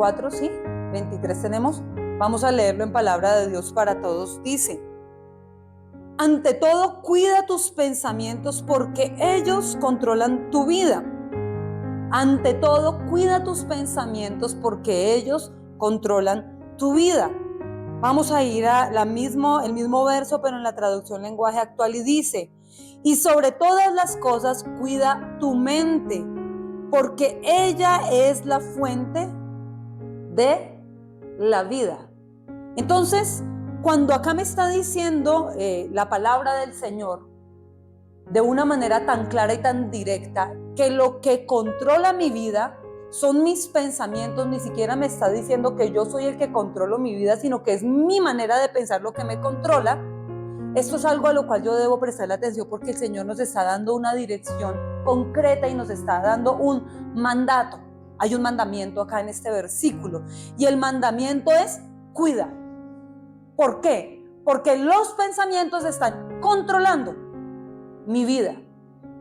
24, ¿sí? 23 tenemos. Vamos a leerlo en palabra de Dios para todos. Dice: ante todo, cuida tus pensamientos porque ellos controlan tu vida. Ante todo, cuida tus pensamientos porque ellos controlan tu vida. Vamos a ir a el mismo verso, pero en la traducción lenguaje actual, y dice: y sobre todas las cosas, cuida tu mente, porque ella es la fuente de la vida. Entonces, cuando acá me está diciendo la palabra del Señor de una manera tan clara y tan directa, que lo que controla mi vida son mis pensamientos, ni siquiera me está diciendo que yo soy el que controlo mi vida, sino que es mi manera de pensar lo que me controla. Esto es algo a lo cual yo debo prestarle atención, porque el Señor nos está dando una dirección concreta y nos está dando un mandato. Hay un mandamiento acá en este versículo, y el mandamiento es: cuida. ¿Por qué? Porque los pensamientos están controlando mi vida.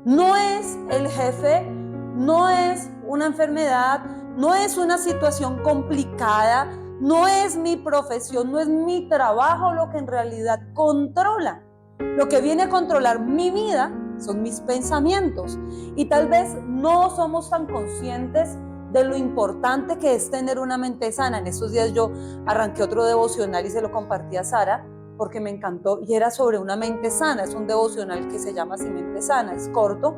No es el jefe, no es una enfermedad, no es una situación complicada, no es mi profesión, no es mi trabajo lo que en realidad controla. Lo que viene a controlar mi vida son mis pensamientos, y tal vez no somos tan conscientes de lo importante que es tener una mente sana. En estos días yo arranqué otro devocional y se lo compartí a Sara porque me encantó, y era sobre una mente sana. Es un devocional que se llama así, Mente Sana, es corto,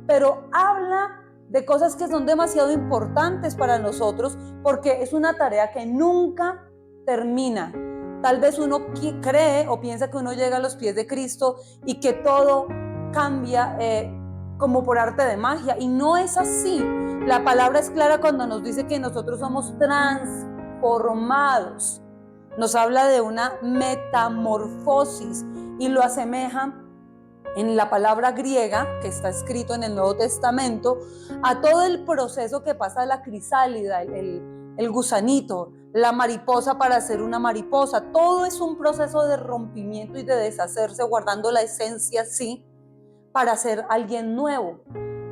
pero habla de cosas que son demasiado importantes para nosotros, porque es una tarea que nunca termina. Tal vez uno cree o piensa que uno llega a los pies de Cristo y que todo cambia como por arte de magia, y no es así. La palabra es clara cuando nos dice que nosotros somos transformados. Nos habla de una metamorfosis y lo asemeja en la palabra griega que está escrito en el Nuevo Testamento a todo el proceso que pasa la crisálida, el gusanito, la mariposa para ser una mariposa. Todo es un proceso de rompimiento y de deshacerse, guardando la esencia, sí, para ser alguien nuevo.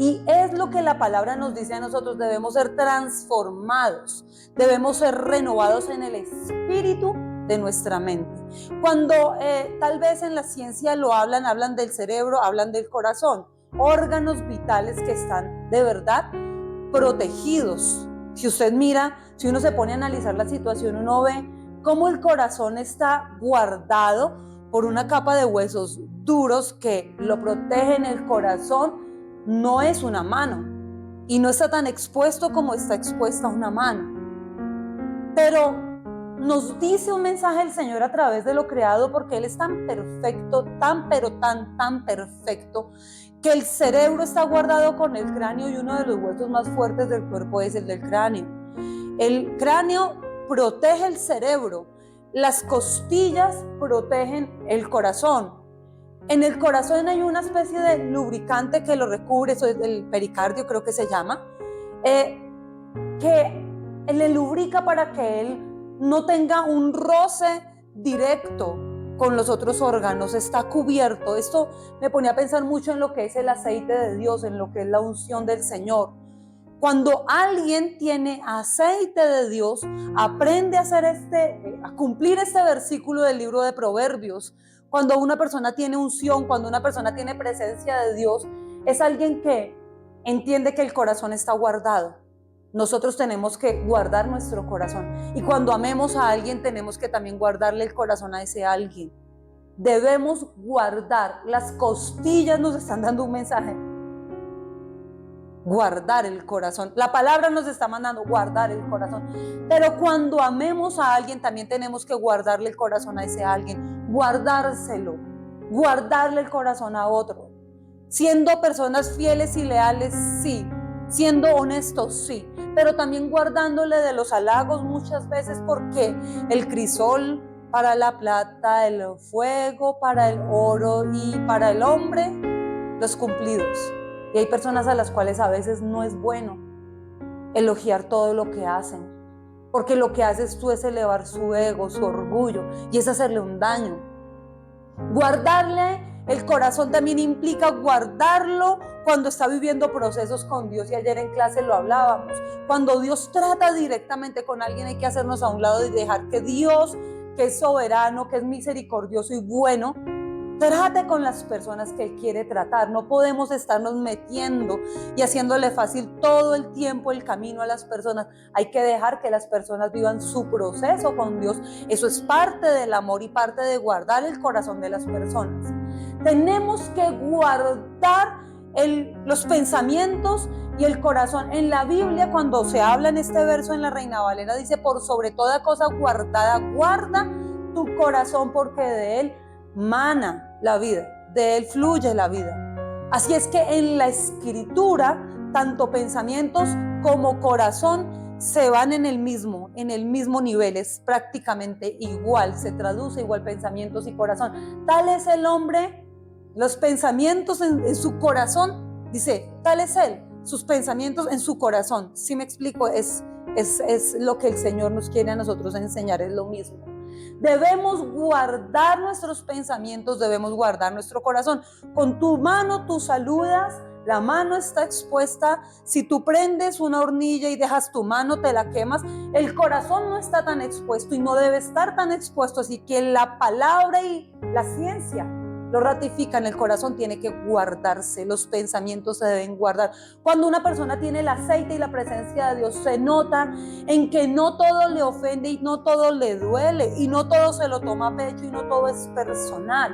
Y es lo que la palabra nos dice a nosotros: debemos ser transformados, debemos ser renovados en el espíritu de nuestra mente. Cuando tal vez en la ciencia lo hablan del cerebro, hablan del corazón, órganos vitales que están de verdad protegidos. Si usted mira, si uno se pone a analizar la situación, uno ve cómo el corazón está guardado por una capa de huesos duros que lo protegen. El corazón no es una mano y no está tan expuesto como está expuesta una mano, pero nos dice un mensaje el Señor a través de lo creado, porque Él es tan perfecto, tan perfecto, que el cerebro está guardado con el cráneo, y uno de los huesos más fuertes del cuerpo es el del cráneo. El cráneo protege el cerebro, las costillas protegen el corazón. En el corazón hay una especie de lubricante que lo recubre, eso es el pericardio, creo que se llama, que le lubrica para que él no tenga un roce directo con los otros órganos, está cubierto. Esto me ponía a pensar mucho en lo que es el aceite de Dios, en lo que es la unción del Señor. Cuando alguien tiene aceite de Dios, aprende a cumplir este versículo del libro de Proverbios. Cuando una persona tiene unción, cuando una persona tiene presencia de Dios, es alguien que entiende que el corazón está guardado. Nosotros tenemos que guardar nuestro corazón, y cuando amemos a alguien tenemos que también guardarle el corazón a ese alguien. Debemos guardar. Las costillas nos están dando un mensaje: guardar el corazón. La palabra nos está mandando guardar el corazón, pero cuando amemos a alguien también tenemos que guardarle el corazón a ese alguien, guardárselo, guardarle el corazón a otro, siendo personas fieles y leales, sí, siendo honestos, sí, pero también guardándole de los halagos muchas veces, porque el crisol para la plata, el fuego para el oro, y para el hombre los cumplidos. Y hay personas a las cuales a veces no es bueno elogiar todo lo que hacen, porque lo que haces tú es elevar su ego, su orgullo, y es hacerle un daño. Guardarle El corazón también implica guardarlo cuando está viviendo procesos con Dios, y ayer en clase lo hablábamos. Cuando Dios trata directamente con alguien, hay que hacernos a un lado y dejar que Dios, que es soberano, que es misericordioso y bueno, trate con las personas que Él quiere tratar. No podemos estarnos metiendo y haciéndole fácil todo el tiempo el camino a las personas. Hay que dejar que las personas vivan su proceso con Dios. Eso es parte del amor y parte de guardar el corazón de las personas. Tenemos que guardar los pensamientos y el corazón. En la Biblia, cuando se habla en este verso en la Reina Valera, dice: por sobre toda cosa guardada, guarda tu corazón, porque de él mana la vida, de él fluye la vida. Así es que en la Escritura, tanto pensamientos como corazón se van en el mismo nivel, es prácticamente igual, se traduce igual pensamientos y corazón. Tal es el hombre, los pensamientos en su corazón, dice, tal es él, sus pensamientos en su corazón. ¿Sí me explico? Es lo que el Señor nos quiere a nosotros enseñar, es lo mismo. Debemos guardar nuestros pensamientos, debemos guardar nuestro corazón. Con tu mano tú saludas, la mano está expuesta. Si tú prendes una hornilla y dejas tu mano, te la quemas. El corazón no está tan expuesto y no debe estar tan expuesto, así que la palabra y la ciencia lo ratifican. El corazón tiene que guardarse, los pensamientos se deben guardar. Cuando una persona tiene el aceite y la presencia de Dios, se nota en que no todo le ofende y no todo le duele y no todo se lo toma a pecho y no todo es personal.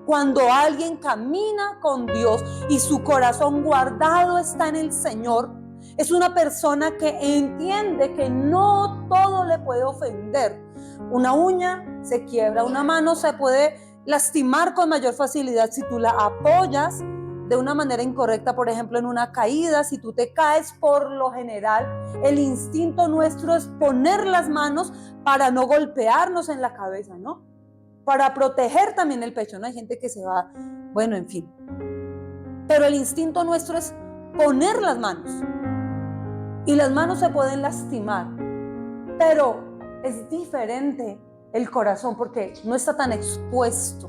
Cuando alguien camina con Dios y su corazón guardado está en el Señor, es una persona que entiende que no todo le puede ofender. Una uña se quiebra, una mano se puede lastimar con mayor facilidad si tú la apoyas de una manera incorrecta, por ejemplo en una caída. Si tú te caes, por lo general el instinto nuestro es poner las manos para no golpearnos en la cabeza, ¿no? Para proteger también el pecho, ¿no? Hay gente que se va, bueno, en fin, pero el instinto nuestro es poner las manos, y las manos se pueden lastimar, pero es diferente el corazón porque no está tan expuesto,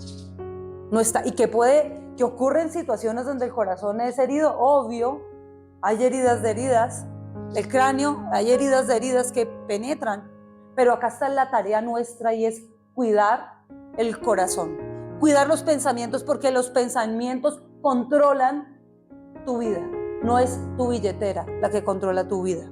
no está, y que ocurren situaciones donde el corazón es herido, obvio, hay heridas de heridas, el cráneo, hay heridas de heridas que penetran, pero acá está la tarea nuestra y es cuidar el corazón, cuidar los pensamientos, porque los pensamientos controlan tu vida, no es tu billetera la que controla tu vida.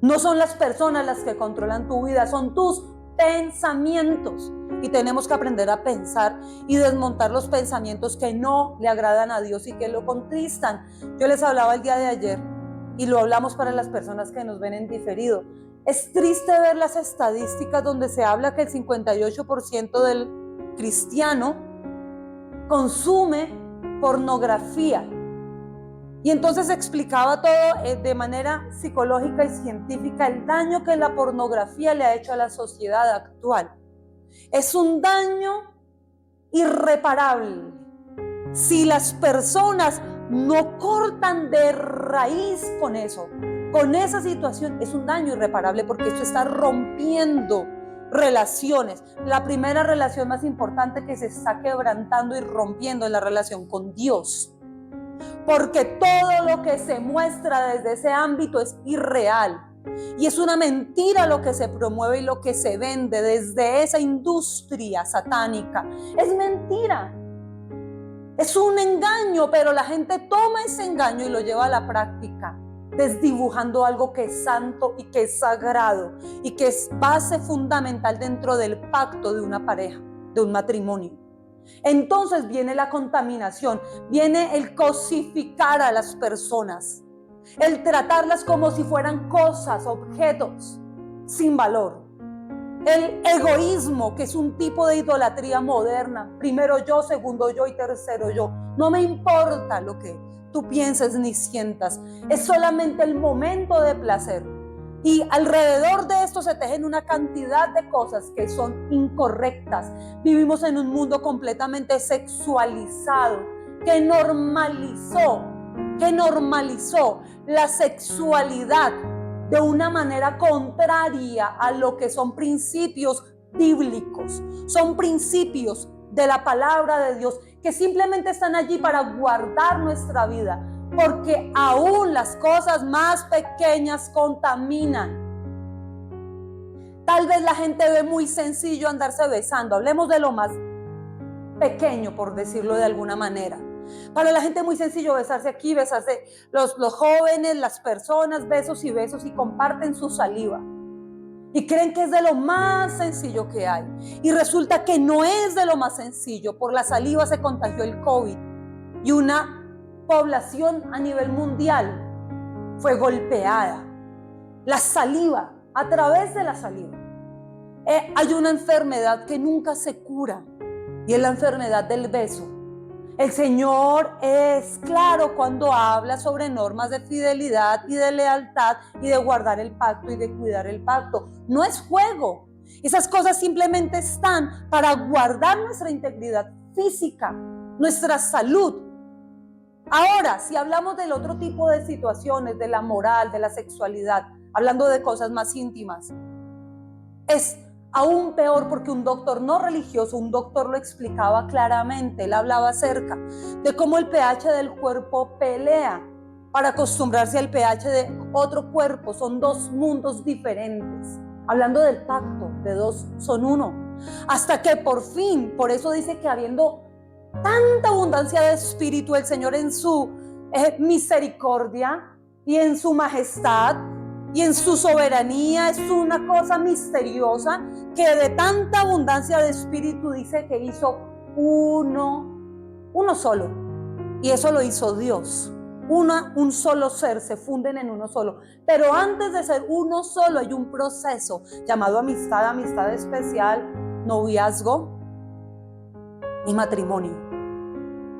No son las personas las que controlan tu vida, son tus pensamientos. Y tenemos que aprender a pensar y desmontar los pensamientos que no le agradan a Dios y que lo contristan. Yo les hablaba el día de ayer y lo hablamos para las personas que nos ven en diferido. Es triste ver las estadísticas donde se habla que el 58% del cristiano consume pornografía. Y entonces explicaba todo de manera psicológica y científica el daño que la pornografía le ha hecho a la sociedad actual. Es un daño irreparable. Si las personas no cortan de raíz con eso, con esa situación, es un daño irreparable, porque esto está rompiendo relaciones. La primera relación más importante que se está quebrantando y rompiendo es la relación con Dios. Porque todo lo que se muestra desde ese ámbito es irreal y es una mentira lo que se promueve y lo que se vende desde esa industria satánica. Es mentira, es un engaño, pero la gente toma ese engaño y lo lleva a la práctica, desdibujando algo que es santo y que es sagrado y que es base fundamental dentro del pacto de una pareja, de un matrimonio. Entonces viene la contaminación, viene el cosificar a las personas, el tratarlas como si fueran cosas, objetos sin valor. El egoísmo, que es un tipo de idolatría moderna, primero yo, segundo yo y tercero yo. No me importa lo que tú pienses ni sientas, es solamente el momento de placer. Y alrededor de esto se tejen una cantidad de cosas que son incorrectas. Vivimos en un mundo completamente sexualizado, que normalizó la sexualidad de una manera contraria a lo que son principios bíblicos. Son principios de la palabra de Dios, que simplemente están allí para guardar nuestra vida, porque aún las cosas más pequeñas contaminan. Tal vez la gente ve muy sencillo andarse besando, hablemos de lo más pequeño, por decirlo de alguna manera. Para la gente es muy sencillo besarse aquí, besarse los jóvenes, las personas, besos y comparten su saliva. Y creen que es de lo más sencillo que hay. Y resulta que no es de lo más sencillo. Por la saliva se contagió el COVID. Y una población a nivel mundial fue golpeada. La saliva, a través de la saliva. Hay una enfermedad que nunca se cura. Y es la enfermedad del beso. El Señor es claro cuando habla sobre normas de fidelidad y de lealtad y de guardar el pacto y de cuidar el pacto. No es juego. Esas cosas simplemente están para guardar nuestra integridad física, nuestra salud. Ahora, si hablamos del otro tipo de situaciones, de la moral, de la sexualidad, hablando de cosas más íntimas, es aún peor porque un doctor no religioso, un doctor lo explicaba claramente. Él hablaba acerca de cómo el pH del cuerpo pelea para acostumbrarse al pH de otro cuerpo. Son dos mundos diferentes. Hablando del pacto, de dos son uno. Hasta que por fin, por eso dice que habiendo tanta abundancia de espíritu, el Señor en su misericordia y en su majestad y en su soberanía, es una cosa misteriosa, que de tanta abundancia de espíritu dice que hizo uno solo. Y eso lo hizo Dios. Un solo ser, se funden en uno solo. Pero antes de ser uno solo hay un proceso llamado amistad especial, noviazgo y matrimonio.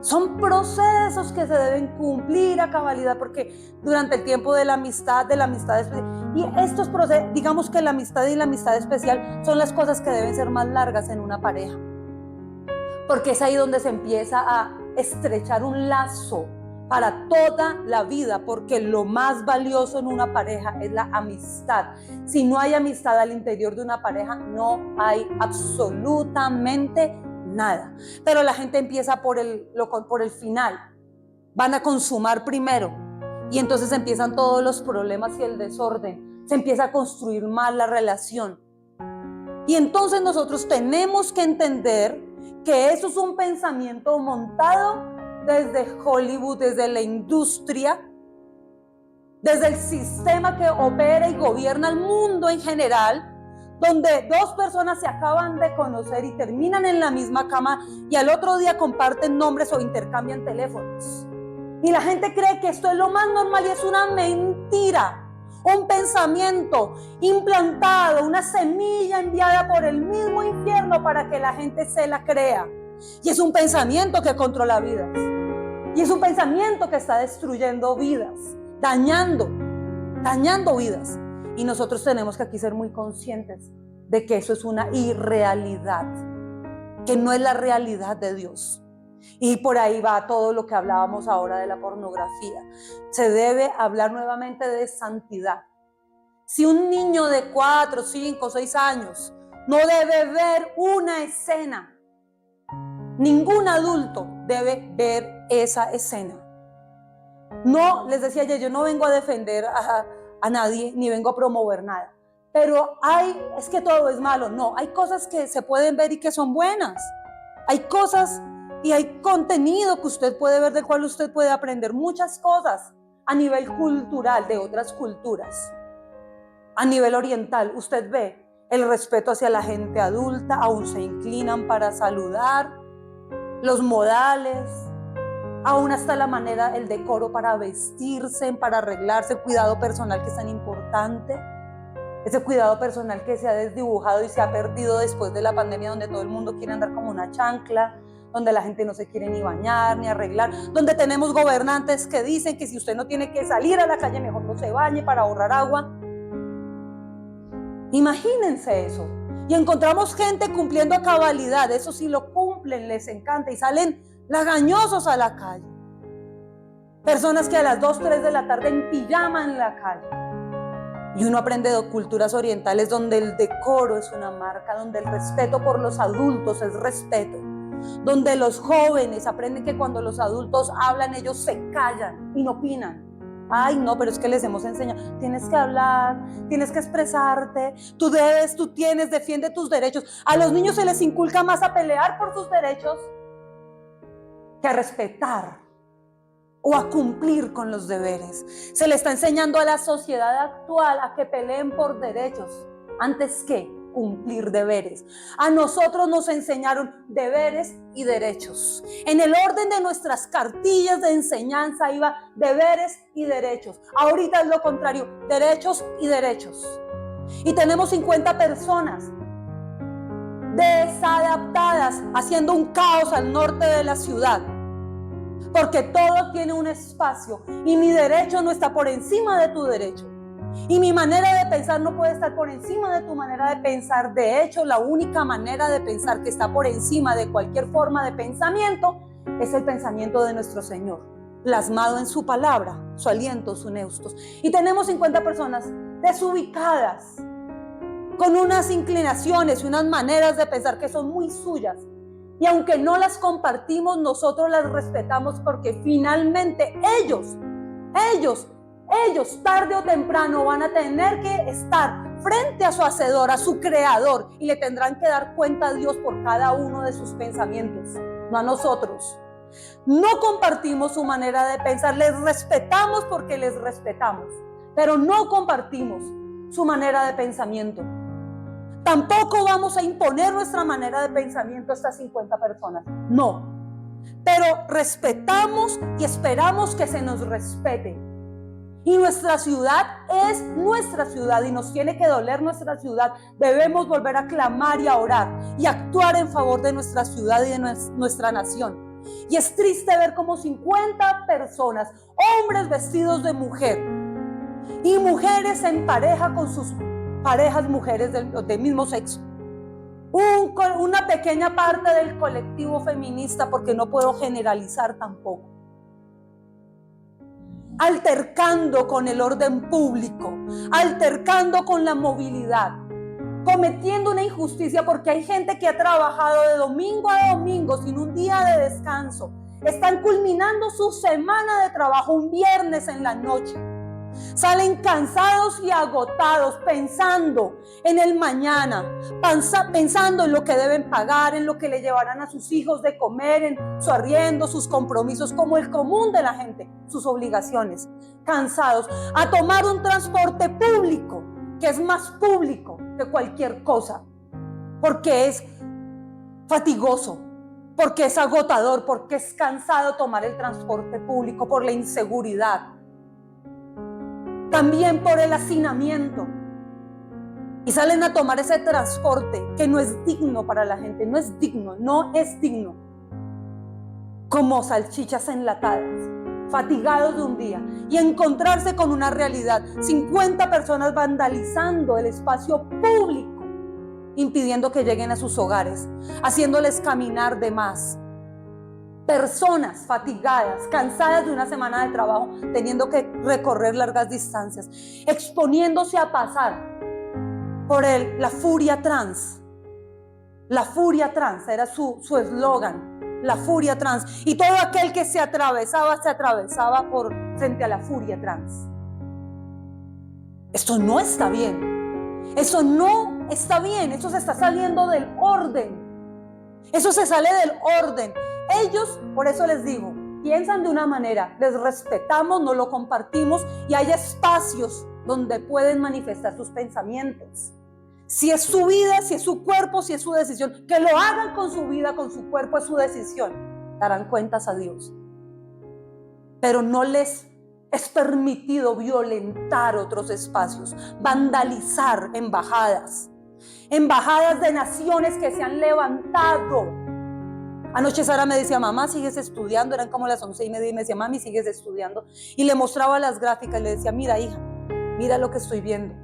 Son procesos que se deben cumplir a cabalidad, porque durante el tiempo de la amistad especial, y estos procesos, digamos que la amistad y la amistad especial son las cosas que deben ser más largas en una pareja, porque es ahí donde se empieza a estrechar un lazo para toda la vida, porque lo más valioso en una pareja es la amistad. Si no hay amistad al interior de una pareja, no hay absolutamente nada. Pero la gente empieza por el final. Van a consumar primero y entonces empiezan todos los problemas y el desorden. Se empieza a construir mal la relación. Y entonces nosotros tenemos que entender que eso es un pensamiento montado desde Hollywood, desde la industria, desde el sistema que opera y gobierna el mundo en general, donde dos personas se acaban de conocer y terminan en la misma cama y al otro día comparten nombres o intercambian teléfonos. Y la gente cree que esto es lo más normal y es una mentira, un pensamiento implantado, una semilla enviada por el mismo infierno para que la gente se la crea. Y es un pensamiento que controla vidas. Y es un pensamiento que está destruyendo vidas, dañando vidas. Y nosotros tenemos que aquí ser muy conscientes de que eso es una irrealidad, que no es la realidad de Dios. Y por ahí va todo lo que hablábamos ahora de la pornografía. Se debe hablar nuevamente de santidad. Si un niño de 4, 5, 6 años no debe ver una escena, ningún adulto debe ver esa escena. No, les decía yo no vengo a defender a nadie, ni vengo a promover nada. Pero es que todo es malo. No, hay cosas que se pueden ver y que son buenas. Hay cosas y hay contenido que usted puede ver, del cual usted puede aprender muchas cosas a nivel cultural de otras culturas. A nivel oriental, usted ve el respeto hacia la gente adulta, aún se inclinan para saludar, los modales, aún hasta la manera, el decoro para vestirse, para arreglarse, el cuidado personal que es tan importante. Ese cuidado personal que se ha desdibujado y se ha perdido después de la pandemia, donde todo el mundo quiere andar como una chancla, donde la gente no se quiere ni bañar, ni arreglar, donde tenemos gobernantes que dicen que si usted no tiene que salir a la calle, mejor no se bañe para ahorrar agua. Imagínense eso. Y encontramos gente cumpliendo a cabalidad, eso sí lo cumplen, les encanta y salen lagañosos a la calle. Personas que a las 2, 3 de la tarde en pijama en la calle. Y uno aprende de culturas orientales donde el decoro es una marca, donde el respeto por los adultos es respeto. donde los jóvenes aprenden que cuando los adultos hablan, ellos se callan y no opinan. Ay, no, pero es que les hemos enseñado, tienes que hablar, tienes que expresarte, tú debes, tú tienes, defiende tus derechos. A los niños se les inculca más a pelear por sus derechos que a respetar o a cumplir con los deberes. Se le está enseñando a la sociedad actual a que peleen por derechos antes que cumplir deberes. A nosotros nos enseñaron deberes y derechos. En el orden de nuestras cartillas de enseñanza iba deberes y derechos. Ahorita es lo contrario, derechos y derechos. Y tenemos 50 personas desadaptadas haciendo un caos al norte de la ciudad. Porque todo tiene un espacio y mi derecho no está por encima de tu derecho. Y mi manera de pensar no puede estar por encima de tu manera de pensar. De hecho, la única manera de pensar que está por encima de cualquier forma de pensamiento es el pensamiento de nuestro Señor, plasmado en su palabra, su aliento, su neustos. Y tenemos 50 personas desubicadas, con unas inclinaciones y unas maneras de pensar que son muy suyas. Y aunque no las compartimos, nosotros las respetamos porque finalmente ellos tarde o temprano van a tener que estar frente a su hacedor, a su creador, y le tendrán que dar cuenta a Dios por cada uno de sus pensamientos, no a nosotros. No compartimos su manera de pensar, les respetamos porque les respetamos, pero no compartimos su manera de pensamiento. Tampoco vamos a imponer nuestra manera de pensamiento a estas 50 personas, no. Pero respetamos y esperamos que se nos respete. Y nuestra ciudad es nuestra ciudad y nos tiene que doler nuestra ciudad. Debemos volver a clamar y a orar y actuar en favor de nuestra ciudad y de nuestra nación. Y es triste ver como 50 personas, hombres vestidos de mujer y mujeres en pareja con sus parejas mujeres del mismo sexo. Una pequeña parte del colectivo feminista, porque no puedo generalizar tampoco, altercando con el orden público, altercando con la movilidad, cometiendo una injusticia porque hay gente que ha trabajado de domingo a domingo sin un día de descanso. Están culminando su semana de trabajo un viernes en la noche. Salen cansados y agotados pensando en el mañana, pensando en lo que deben pagar, en lo que le llevarán a sus hijos de comer, en su arriendo, sus compromisos, como el común de la gente, sus obligaciones. Cansados a tomar un transporte público que es más público que cualquier cosa, porque es fatigoso, porque es agotador, porque es cansado tomar el transporte público por la inseguridad. También por el hacinamiento. Y salen a tomar ese transporte que no es digno para la gente, no es digno. Como salchichas enlatadas, fatigados de un día, y encontrarse con una realidad, 50 personas vandalizando el espacio público, impidiendo que lleguen a sus hogares, haciéndoles caminar de más. Personas fatigadas, cansadas de una semana de trabajo, teniendo que recorrer largas distancias, exponiéndose a pasar por la furia trans. La furia trans era su eslogan, la furia trans. Y todo aquel que se atravesaba frente a la furia trans. Esto no está bien. Eso no está bien. Eso se está saliendo del orden. Eso se sale del orden. Ellos, por eso les digo, piensan de una manera, les respetamos, no lo compartimos y hay espacios donde pueden manifestar sus pensamientos. Si es su vida, si es su cuerpo, si es su decisión, que lo hagan con su vida, con su cuerpo, es su decisión. Darán cuentas a Dios. Pero no les es permitido violentar otros espacios, vandalizar embajadas de naciones que se han levantado. Anoche Sara me decía, mamá, ¿sigues estudiando? Eran como las 11:30 y me decía, mami, ¿sigues estudiando? Y le mostraba las gráficas y le decía, mira, hija, mira lo que estoy viendo.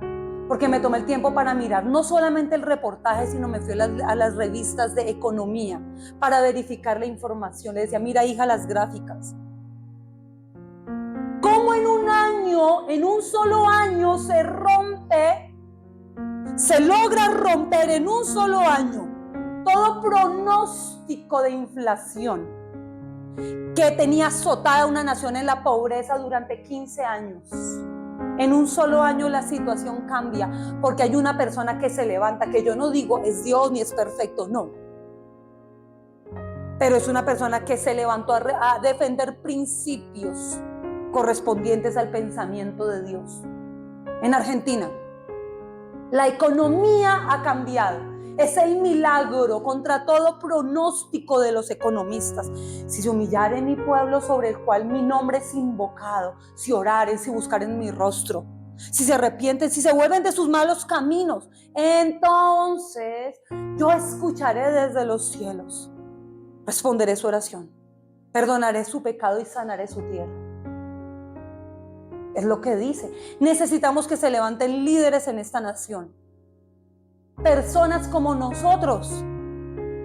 Porque me tomé el tiempo para mirar no solamente el reportaje, sino me fui a las revistas de economía para verificar la información. Le decía, mira, hija, las gráficas. ¿Cómo en un solo año se logra romper en un solo año todo pronóstico de inflación que tenía azotada una nación en la pobreza durante 15 años. En un solo año la situación cambia porque hay una persona que se levanta, que yo no digo es Dios ni es perfecto, no. Pero es una persona que se levantó a defender principios correspondientes al pensamiento de Dios. En Argentina, la economía ha cambiado. Es el milagro contra todo pronóstico de los economistas. Si se humillaren mi pueblo sobre el cual mi nombre es invocado, si oraren, si buscaren mi rostro, si se arrepienten, si se vuelven de sus malos caminos, entonces yo escucharé desde los cielos, responderé su oración, perdonaré su pecado y sanaré su tierra. Es lo que dice. Necesitamos que se levanten líderes en esta nación. Personas como nosotros,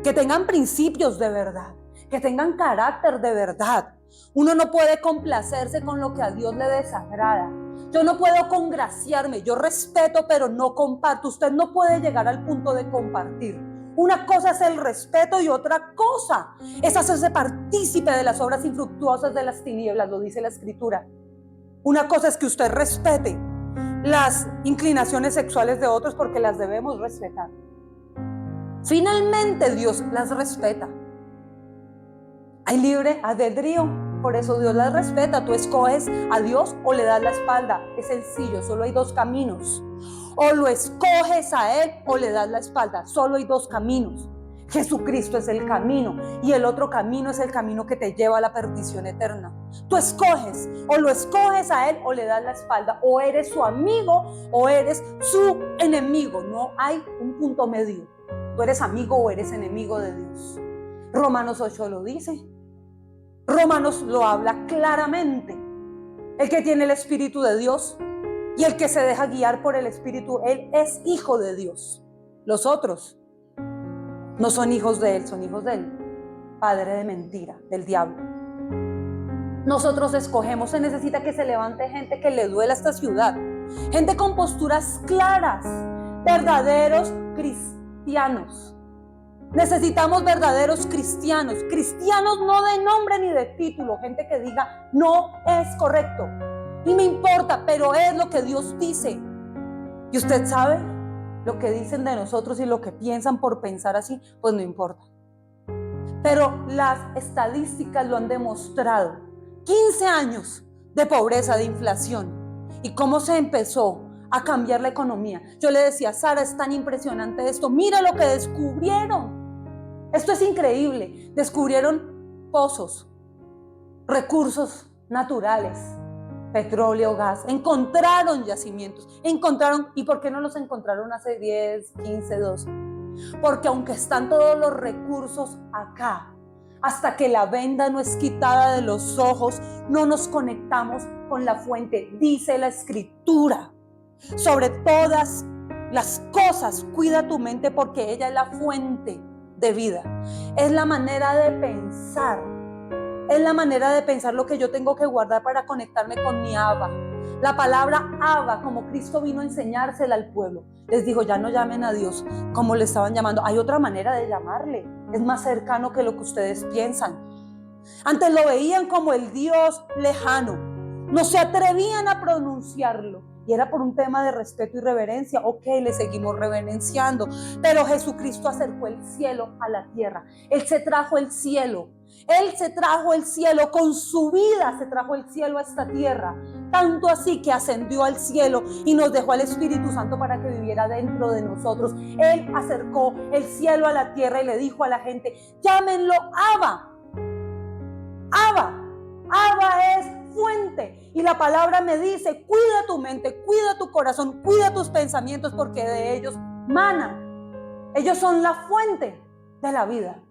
que tengan principios de verdad, que tengan carácter de verdad. Uno no puede complacerse con lo que a Dios le desagrada. Yo no puedo congraciarme, yo respeto pero no comparto. Usted no puede llegar al punto de compartir. Una cosa es el respeto y otra cosa es hacerse partícipe de las obras infructuosas de las tinieblas, lo dice la Escritura. Una cosa es que usted respete las inclinaciones sexuales de otros porque las debemos respetar. Finalmente Dios las respeta. Hay libre albedrío, por eso Dios las respeta. Tú escoges a Dios o le das la espalda. Es sencillo, solo hay dos caminos. O lo escoges a Él o le das la espalda. Solo hay dos caminos. Jesucristo es el camino y el otro camino es el camino que te lleva a la perdición eterna. Tú escoges, o lo escoges a Él o le das la espalda, o eres su amigo o eres su enemigo. No hay un punto medio. Tú eres amigo o eres enemigo de Dios. Romanos 8 lo dice. Romanos lo habla claramente. El que tiene el Espíritu de Dios y el que se deja guiar por el Espíritu, él es hijo de Dios. Los otros no son hijos de Él, son hijos del padre de mentira, del diablo. Nosotros escogemos. Se necesita que se levante gente que le duela a esta ciudad, gente con posturas claras, verdaderos cristianos. Necesitamos verdaderos cristianos, cristianos no de nombre ni de título, gente que diga no es correcto y me importa, pero es lo que Dios dice. Y usted sabe lo que dicen de nosotros y lo que piensan por pensar así, pues no importa. Pero las estadísticas lo han demostrado. 15 años de pobreza, de inflación. ¿Y cómo se empezó a cambiar la economía? Yo le decía, Sara, es tan impresionante esto. Mira lo que descubrieron. Esto es increíble. Descubrieron pozos, recursos naturales, petróleo, gas, encontraron yacimientos, ¿y por qué no los encontraron hace 10, 15, 12? Porque aunque están todos los recursos acá, hasta que la venda no es quitada de los ojos, no nos conectamos con la fuente. Dice la Escritura, sobre todas las cosas, cuida tu mente porque ella es la fuente de vida. Es la manera de pensar. Es la manera de pensar lo que yo tengo que guardar para conectarme con mi Abba. La palabra Abba, como Cristo vino a enseñársela al pueblo, les dijo, ya no llamen a Dios como le estaban llamando. Hay otra manera de llamarle. Es más cercano que lo que ustedes piensan. Antes lo veían como el Dios lejano. No se atrevían a pronunciarlo. Y era por un tema de respeto y reverencia. Ok, le seguimos reverenciando. Pero Jesucristo acercó el cielo a la tierra. Él se trajo el cielo. Él se trajo el cielo, con su vida se trajo el cielo a esta tierra. Tanto así que ascendió al cielo y nos dejó al Espíritu Santo para que viviera dentro de nosotros. Él acercó el cielo a la tierra y le dijo a la gente, llámenlo Abba. Abba. Abba es fuente. Y la palabra me dice, cuida tu mente, cuida tu corazón, cuida tus pensamientos, porque de ellos manan. Ellos son la fuente de la vida.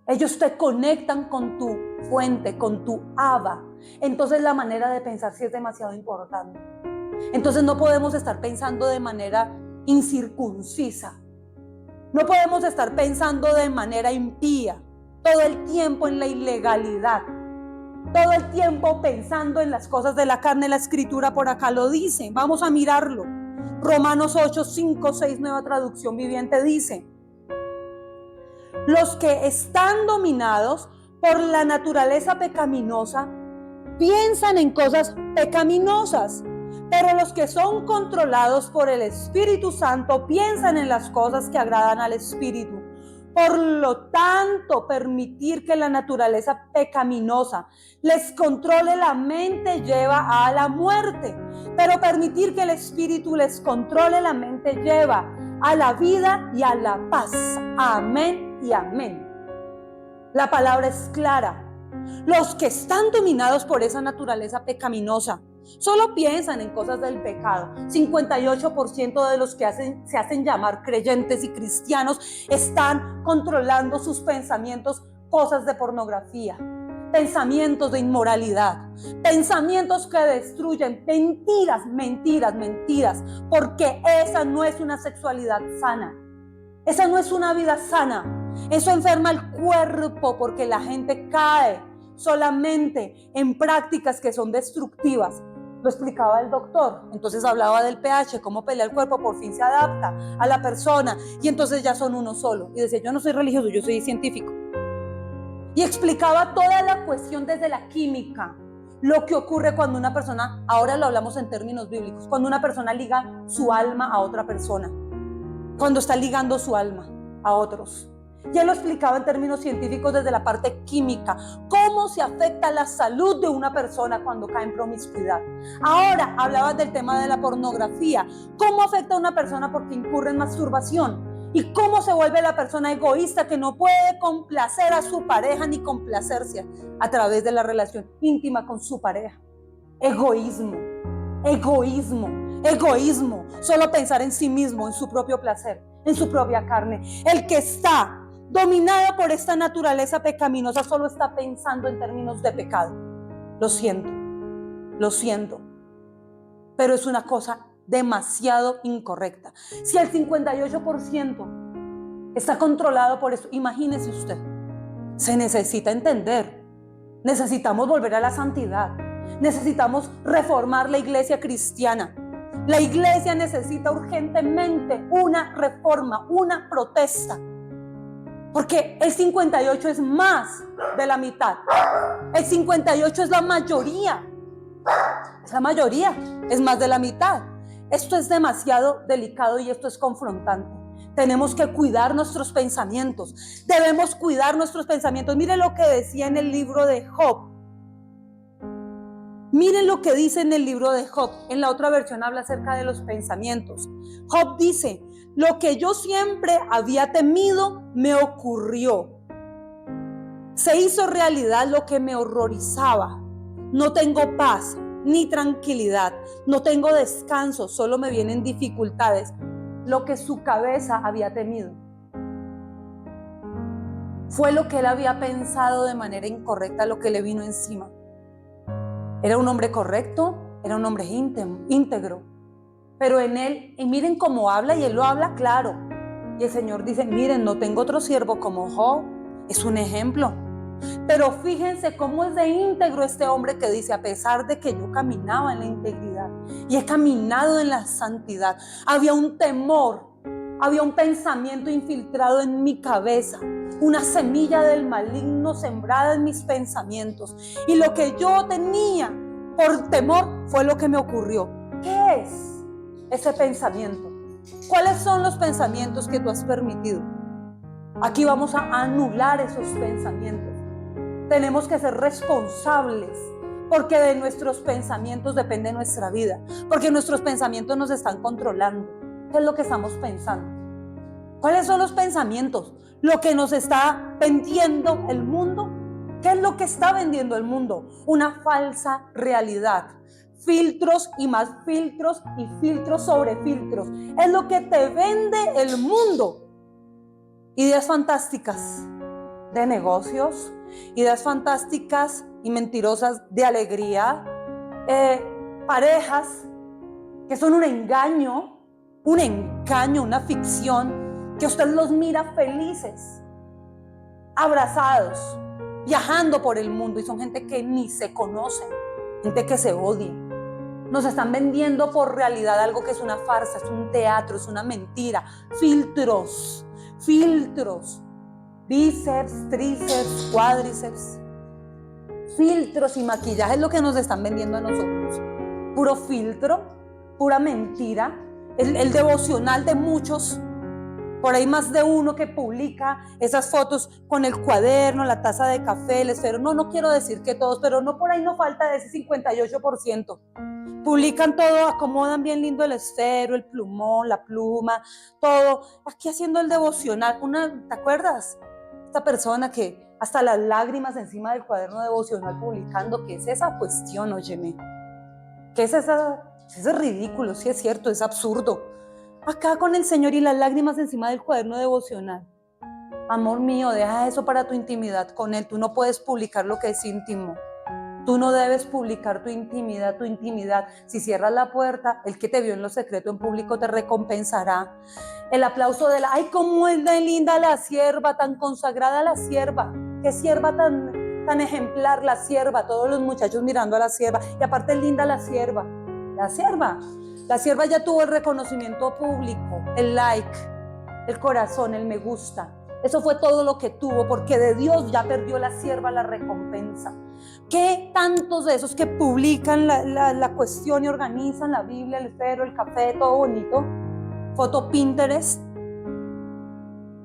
Ellos te conectan con tu fuente, con tu Abba. Entonces la manera de pensar sí es demasiado importante. Entonces no podemos estar pensando de manera incircuncisa. No podemos estar pensando de manera impía, todo el tiempo en la ilegalidad, todo el tiempo pensando en las cosas de la carne. La Escritura por acá lo dice. Vamos a mirarlo. Romanos 8, 5, 6, nueva traducción viviente dice: Los que están dominados por la naturaleza pecaminosa piensan en cosas pecaminosas, pero los que son controlados por el Espíritu Santo piensan en las cosas que agradan al Espíritu. Por lo tanto, permitir que la naturaleza pecaminosa les controle la mente lleva a la muerte, pero permitir que el Espíritu les controle la mente lleva a la vida y a la paz. Amén y amén. La palabra es clara. Los que están dominados por esa naturaleza pecaminosa solo piensan en cosas del pecado. 58% de los que se hacen llamar creyentes y cristianos están controlando sus pensamientos, cosas de pornografía, pensamientos de inmoralidad, pensamientos que destruyen, mentiras, porque esa no es una sexualidad sana, esa no es una vida sana. Eso enferma el cuerpo porque la gente cae solamente en prácticas que son destructivas. Lo explicaba el doctor, entonces hablaba del pH, cómo pelea el cuerpo, por fin se adapta a la persona y entonces ya son uno solo. Y decía, yo no soy religioso, yo soy científico. Y explicaba toda la cuestión desde la química, lo que ocurre cuando una persona, ahora lo hablamos en términos bíblicos, cuando una persona liga su alma a otra persona, cuando está ligando su alma a otros. Ya lo explicaba en términos científicos desde la parte química, cómo se afecta la salud de una persona cuando cae en promiscuidad. Ahora hablaba del tema de la pornografía, cómo afecta a una persona porque incurre en masturbación y cómo se vuelve la persona egoísta que no puede complacer a su pareja ni complacerse a través de la relación íntima con su pareja. Egoísmo, solo pensar en sí mismo, en su propio placer, en su propia carne. El que está dominado por esta naturaleza pecaminosa solo está pensando en términos de pecado. Lo siento, pero es una cosa demasiado incorrecta. Si el 58% está controlado por eso, imagínese usted, se necesita entender, necesitamos volver a la santidad, necesitamos reformar la iglesia cristiana. La iglesia necesita urgentemente una reforma, una protesta. Porque el 58 es más de la mitad. El 58 es la mayoría. Es la mayoría, es más de la mitad. Esto es demasiado delicado y esto es confrontante. Tenemos que cuidar nuestros pensamientos. Debemos cuidar nuestros pensamientos. Miren lo que decía en el libro de Job. Miren lo que dice en el libro de Job. En la otra versión habla acerca de los pensamientos. Job dice, lo que yo siempre había temido me ocurrió. Se hizo realidad lo que me horrorizaba. No tengo paz ni tranquilidad. No tengo descanso, solo me vienen dificultades. Lo que su cabeza había temido fue lo que él había pensado de manera incorrecta, lo que le vino encima. Era un hombre correcto, era un hombre íntegro, pero en él, y miren cómo habla, y él lo habla claro. Y el Señor dice, miren, no tengo otro siervo como Job, es un ejemplo. Pero fíjense cómo es de íntegro este hombre que dice, a pesar de que yo caminaba en la integridad y he caminado en la santidad, había un temor, había un pensamiento infiltrado en mi cabeza, una semilla del maligno sembrada en mis pensamientos. Y lo que yo tenía por temor fue lo que me ocurrió. ¿Qué es ese pensamiento? ¿Cuáles son los pensamientos que tú has permitido? Aquí vamos a anular esos pensamientos. Tenemos que ser responsables, porque de nuestros pensamientos depende nuestra vida, porque nuestros pensamientos nos están controlando. ¿Qué es lo que estamos pensando? ¿Cuáles son los pensamientos? Lo que nos está vendiendo el mundo. ¿Qué es lo que está vendiendo el mundo? Una falsa realidad. Filtros y más filtros y filtros sobre filtros. Es lo que te vende el mundo. Ideas fantásticas de negocios, ideas fantásticas y mentirosas de alegría, parejas que son un engaño, una ficción, que usted los mira felices, abrazados, viajando por el mundo, y son gente que ni se conocen, gente que se odia. Nos están vendiendo por realidad algo que es una farsa, es un teatro, es una mentira. Filtros. bíceps, tríceps, cuádriceps. Filtros y maquillaje es lo que nos están vendiendo a nosotros. Puro filtro, pura mentira. El devocional de muchos, por ahí más de uno que publica esas fotos con el cuaderno, la taza de café, el esfero. No quiero decir que todos, pero no, por ahí no falta de ese 58%. Publican todo, acomodan bien lindo el esfero, el plumón, la pluma, todo. Aquí haciendo el devocional. ¿Te acuerdas? Esta persona que hasta las lágrimas encima del cuaderno devocional publicando. ¿Qué es esa cuestión? Óyeme. ¿Qué es esa? Eso es ridículo, sí es cierto, es absurdo. Acá con el Señor y las lágrimas encima del cuaderno devocional. Amor mío, deja eso para tu intimidad con Él. Tú no puedes publicar lo que es íntimo. Tú no debes publicar tu intimidad, Si cierras la puerta, el que te vio en lo secreto en público te recompensará. El aplauso de ¡ay, cómo es de linda la sierva, tan consagrada la sierva! ¡Qué sierva tan ejemplar la sierva! Todos los muchachos mirando a la sierva. Y aparte es linda la sierva. La sierva ya tuvo el reconocimiento público, el like, el corazón, el me gusta. Eso fue todo lo que tuvo, porque de Dios ya perdió la sierva la recompensa. ¿Qué tantos de esos que publican la cuestión y organizan la Biblia, el esfero, el café, todo bonito? Foto Pinterest.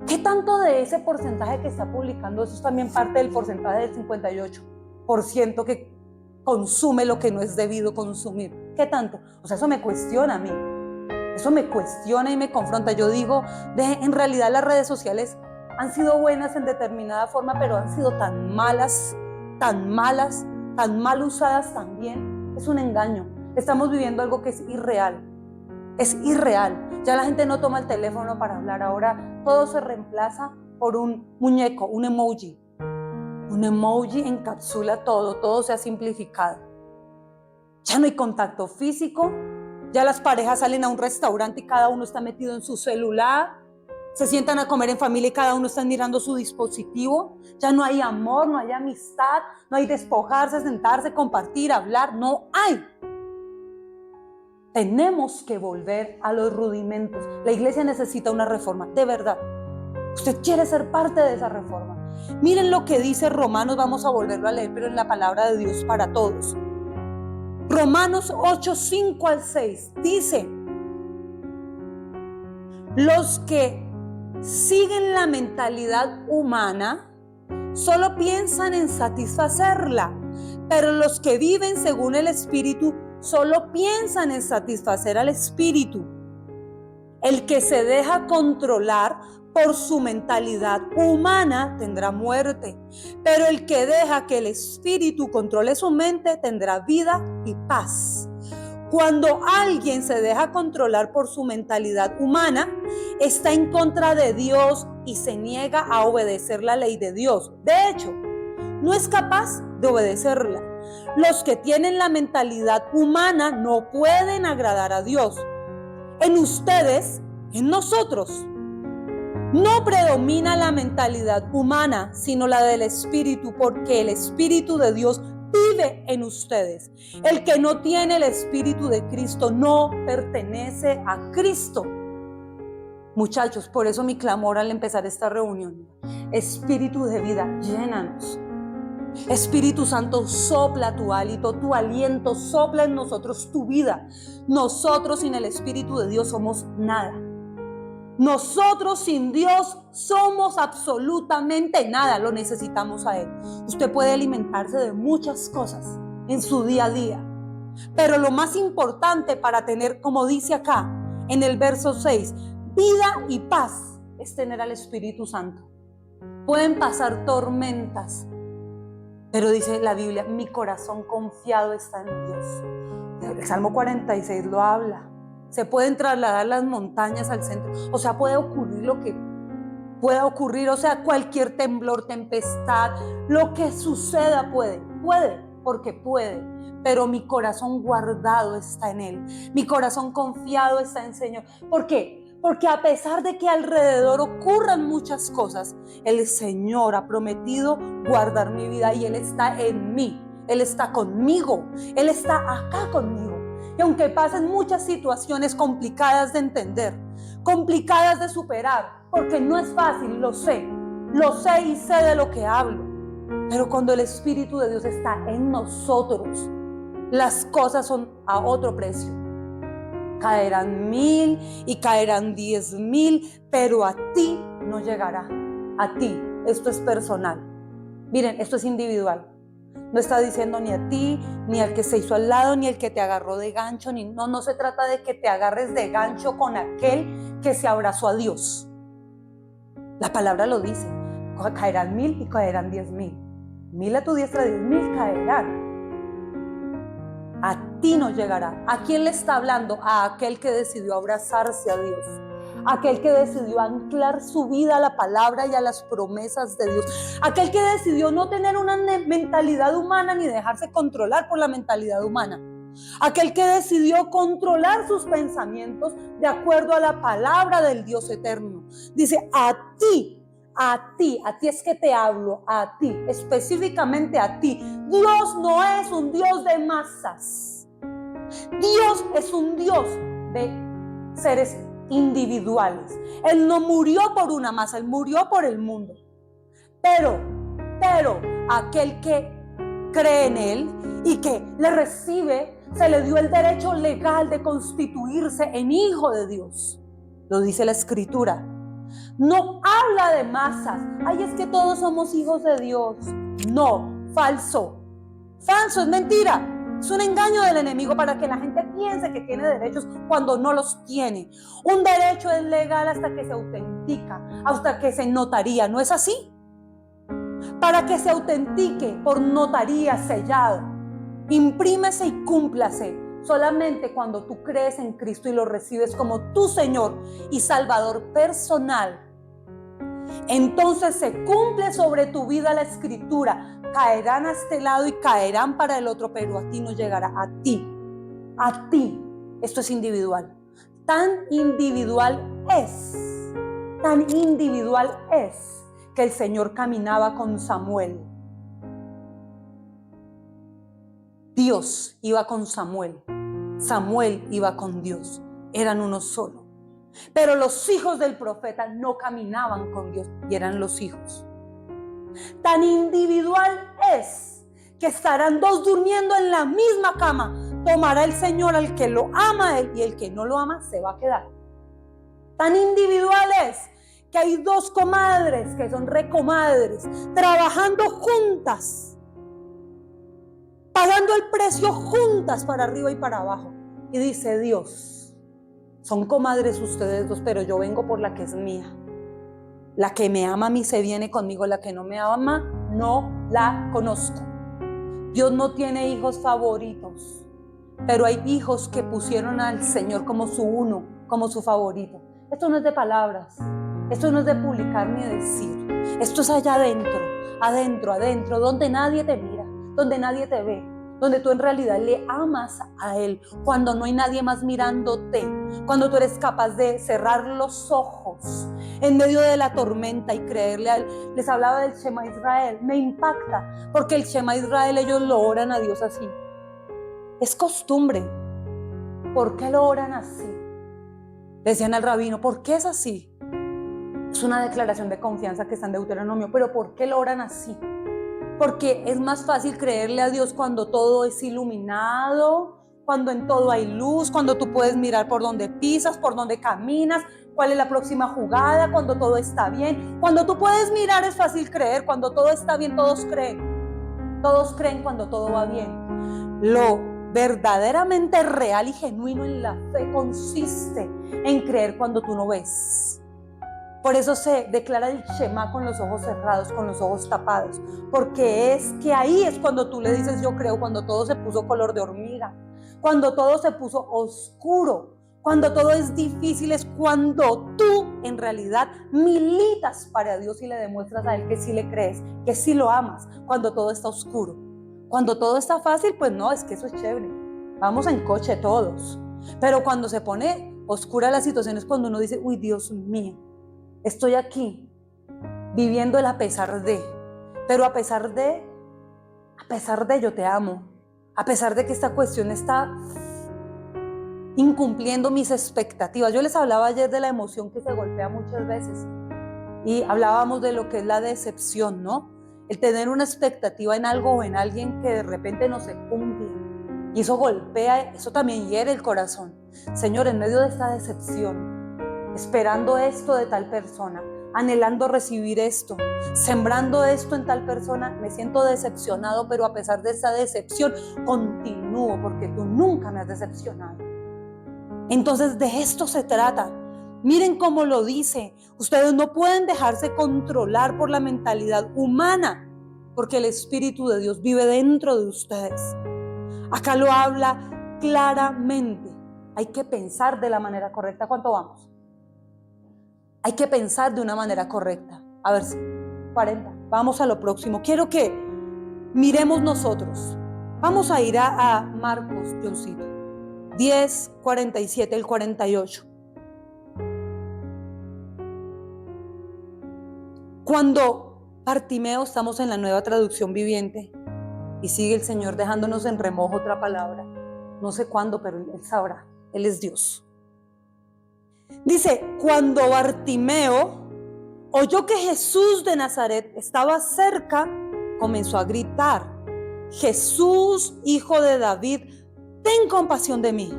¿Qué tanto de ese porcentaje que está publicando, eso es también parte del porcentaje del 58% que consume lo que no es debido consumir? ¿Qué tanto? O sea, eso me cuestiona a mí. Eso me cuestiona y me confronta. Yo digo, en realidad las redes sociales han sido buenas en determinada forma, pero han sido tan malas, tan mal usadas también. Es un engaño. Estamos viviendo algo que es irreal. Es irreal. Ya la gente no toma el teléfono para hablar. Ahora todo se reemplaza por un muñeco, un emoji. Un emoji encapsula todo se ha simplificado. Ya no hay contacto físico. Ya las parejas salen a un restaurante y cada uno está metido en su celular. Se sientan a comer en familia y cada uno está mirando su dispositivo. Ya no hay amor, no hay amistad, no hay despojarse, sentarse, compartir, hablar. No hay. Tenemos que volver a los rudimentos. La iglesia necesita una reforma, de verdad. Usted quiere ser parte de esa reforma. Miren lo que dice Romanos, vamos a volverlo a leer, pero en la palabra de Dios para todos. Romanos 8, 5 al 6 dice: los que siguen la mentalidad humana solo piensan en satisfacerla, pero los que viven según el Espíritu solo piensan en satisfacer al Espíritu. El que se deja controlar por su mentalidad humana tendrá muerte, pero el que deja que el Espíritu controle su mente tendrá vida y paz. Cuando alguien se deja controlar por su mentalidad humana, está en contra de Dios y se niega a obedecer la ley de Dios. De hecho, no es capaz de obedecerla. Los que tienen la mentalidad humana no pueden agradar a Dios. En ustedes, en nosotros, no predomina la mentalidad humana, sino la del Espíritu, porque el Espíritu de Dios vive en ustedes. El que no tiene el Espíritu de Cristo no pertenece a Cristo. Muchachos, por eso mi clamor al empezar esta reunión: Espíritu de vida, llénanos. Espíritu Santo, sopla tu hálito, tu aliento, sopla en nosotros tu vida. Nosotros sin el Espíritu de Dios somos nada. Nosotros sin Dios somos absolutamente nada, lo necesitamos a Él. Usted puede alimentarse de muchas cosas en su día a día, pero lo más importante para tener, como dice acá en el verso 6, vida y paz, es tener al Espíritu Santo. Pueden pasar tormentas, pero dice la Biblia, mi corazón confiado está en Dios. El Salmo 46 lo habla. Se pueden trasladar las montañas al centro. O sea, puede ocurrir lo que pueda ocurrir. O sea, cualquier temblor, tempestad, lo que suceda puede, porque puede. Pero mi corazón guardado está en Él. Mi corazón confiado está en el Señor. ¿Por qué? Porque a pesar de que alrededor ocurran muchas cosas, el Señor ha prometido guardar mi vida y Él está en mí. Él está conmigo. Él está acá conmigo. Y aunque pasen muchas situaciones complicadas de entender, complicadas de superar, porque no es fácil, lo sé, lo sé y sé de lo que hablo. Pero cuando el Espíritu de Dios está en nosotros, las cosas son a otro precio. Caerán 1000 y caerán 10,000, pero a ti no llegará. A ti, esto es personal. Miren, esto es individual. No está diciendo ni a ti, ni al que se hizo al lado, ni el que te agarró de gancho, no se trata de que te agarres de gancho con aquel que se abrazó a Dios. La palabra lo dice, caerán 1000 y caerán 10,000. 1000 a tu diestra, 10,000 caerán. A ti no llegará. ¿A quién le está hablando? A aquel que decidió abrazarse a Dios. Aquel que decidió anclar su vida a la palabra y a las promesas de Dios. Aquel que decidió no tener una mentalidad humana ni dejarse controlar por la mentalidad humana. Aquel que decidió controlar sus pensamientos de acuerdo a la palabra del Dios eterno. Dice, a ti es que te hablo, a ti, específicamente a ti. Dios no es un Dios de masas. Dios es un Dios de seres individuales. Él no murió por una masa, Él murió por el mundo. Pero aquel que cree en Él y que le recibe, se le dio el derecho legal de constituirse en hijo de Dios. Lo dice la Escritura. No habla de masas. Ay, es que todos somos hijos de Dios. No, falso. Falso, es mentira. Es un engaño del enemigo para que la gente piense que tiene derechos cuando no los tiene. Un derecho es legal hasta que se autentica, hasta que se notaría. ¿No es así? Para que se autentique por notaría sellado, imprímese y cúmplase solamente cuando tú crees en Cristo y lo recibes como tu Señor y Salvador personal. Entonces se cumple sobre tu vida la Escritura. Caerán a este lado y caerán para el otro, pero a ti no llegará. A ti. Esto es individual. Tan individual es que el Señor caminaba con Samuel. Dios iba con Samuel. Samuel iba con Dios. Eran uno solo. Pero los hijos del profeta no caminaban con Dios y eran los hijos. Tan individual es que estarán dos durmiendo en la misma cama. Tomará el Señor al que lo ama a él y el que no lo ama se va a quedar. Tan individual es que hay dos comadres que son recomadres trabajando juntas, pagando el precio juntas para arriba y para abajo. Y dice Dios, son comadres ustedes dos, pero yo vengo por la que es mía. La que me ama a mí se viene conmigo, la que no me ama no la conozco. Dios no tiene hijos favoritos, pero hay hijos que pusieron al Señor como su uno, como su favorito. Esto no es de palabras, esto no es de publicar ni decir, esto es allá adentro, donde nadie te mira, donde nadie te ve, donde tú en realidad le amas a Él, cuando no hay nadie más mirándote, cuando tú eres capaz de cerrar los ojos en medio de la tormenta y creerle a Él. Les hablaba del Shema Israel, me impacta, porque el Shema Israel ellos lo oran a Dios así. Es costumbre. ¿Por qué lo oran así? Decían al rabino, ¿por qué es así? Es una declaración de confianza que está en Deuteronomio, pero ¿por qué lo oran así? Porque es más fácil creerle a Dios cuando todo es iluminado, cuando en todo hay luz, cuando tú puedes mirar por donde pisas, por donde caminas, cuál es la próxima jugada, cuando todo está bien. Cuando tú puedes mirar es fácil creer, cuando todo está bien todos creen cuando todo va bien. Lo verdaderamente real y genuino en la fe consiste en creer cuando tú no ves. Por eso se declara el Shema con los ojos cerrados, con los ojos tapados, porque es que ahí es cuando tú le dices yo creo, cuando todo se puso color de hormiga, cuando todo se puso oscuro, cuando todo es difícil, es cuando tú en realidad militas para Dios y le demuestras a Él que sí le crees, que sí lo amas, cuando todo está oscuro. Cuando todo está fácil, pues no, es que eso es chévere, vamos en coche todos, pero cuando se pone oscura la situación es cuando uno dice, uy, Dios mío, estoy aquí viviendo el a pesar de, pero a pesar de yo te amo, a pesar de que esta cuestión está incumpliendo mis expectativas. Yo les hablaba ayer de la emoción que se golpea muchas veces. Y hablábamos de lo que es la decepción, ¿no? El tener una expectativa en algo o en alguien que de repente no se cumple. Y eso golpea, eso también hiere el corazón. Señor, en medio de esta decepción, esperando esto de tal persona, anhelando recibir esto, sembrando esto en tal persona, me siento decepcionado, pero a pesar de esa decepción, continúo porque tú nunca me has decepcionado. Entonces de esto se trata. Miren cómo lo dice. Ustedes no pueden dejarse controlar por la mentalidad humana, porque el Espíritu de Dios vive dentro de ustedes. Acá lo habla claramente. Hay que pensar de la manera correcta. ¿Cuánto vamos? Hay que pensar de una manera correcta. A ver, 40. Vamos a lo próximo. Quiero que miremos nosotros. Vamos a ir a Marcos, Johncito. 10, 47, el 48. Cuando Bartimeo, estamos en la Nueva Traducción Viviente, y sigue el Señor dejándonos en remojo otra palabra. No sé cuándo, pero Él sabrá. Él es Dios. Dice, cuando Bartimeo oyó que Jesús de Nazaret estaba cerca, comenzó a gritar: Jesús, hijo de David, ten compasión de mí.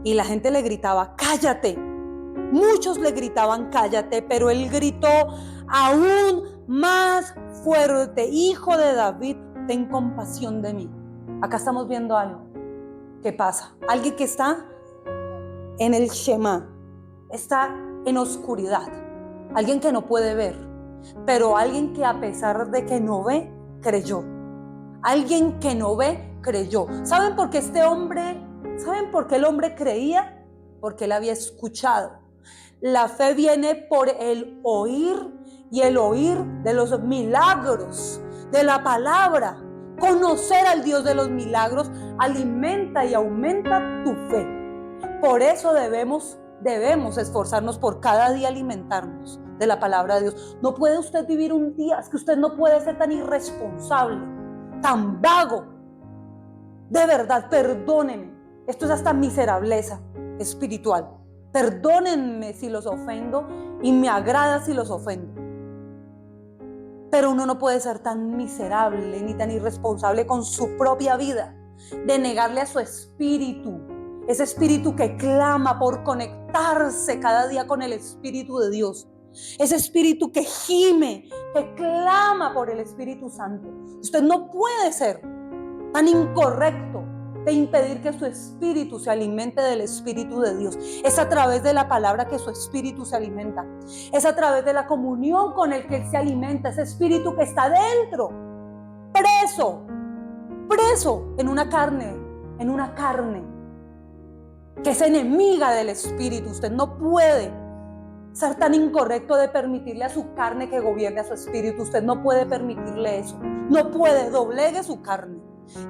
Y la gente le gritaba: cállate. Muchos le gritaban: cállate, pero él gritó aún más fuerte: hijo de David, ten compasión de mí. Acá estamos viendo algo. ¿Qué pasa? Alguien que está en el Shema, está en oscuridad, alguien que no puede ver, pero alguien que a pesar de que no ve, creyó. Alguien que no ve, creyó. ¿Saben por qué el hombre creía? Porque él había escuchado. La fe viene por el oír, y el oír de los milagros, de la palabra. Conocer al Dios de los milagros alimenta y aumenta tu fe. Por eso debemos esforzarnos por cada día alimentarnos de la palabra de Dios. No puede usted vivir un día, es que usted no puede ser tan irresponsable, tan vago. De verdad, perdónenme. Esto es hasta miserableza espiritual. Perdónenme si los ofendo, y me agrada si los ofendo. Pero uno no puede ser tan miserable ni tan irresponsable con su propia vida, de negarle a su espíritu, ese espíritu que clama por conectarse cada día con el Espíritu de Dios, ese espíritu que gime, que clama por el Espíritu Santo. Usted no puede ser tan incorrecto de impedir que su espíritu se alimente del Espíritu de Dios. Es a través de la palabra que su espíritu se alimenta. Es a través de la comunión con el que él se alimenta. Ese espíritu que está dentro, preso en una carne que es enemiga del espíritu. Usted no puede ser tan incorrecto de permitirle a su carne que gobierne a su espíritu. Usted no puede permitirle eso. No puede, doblegue su carne.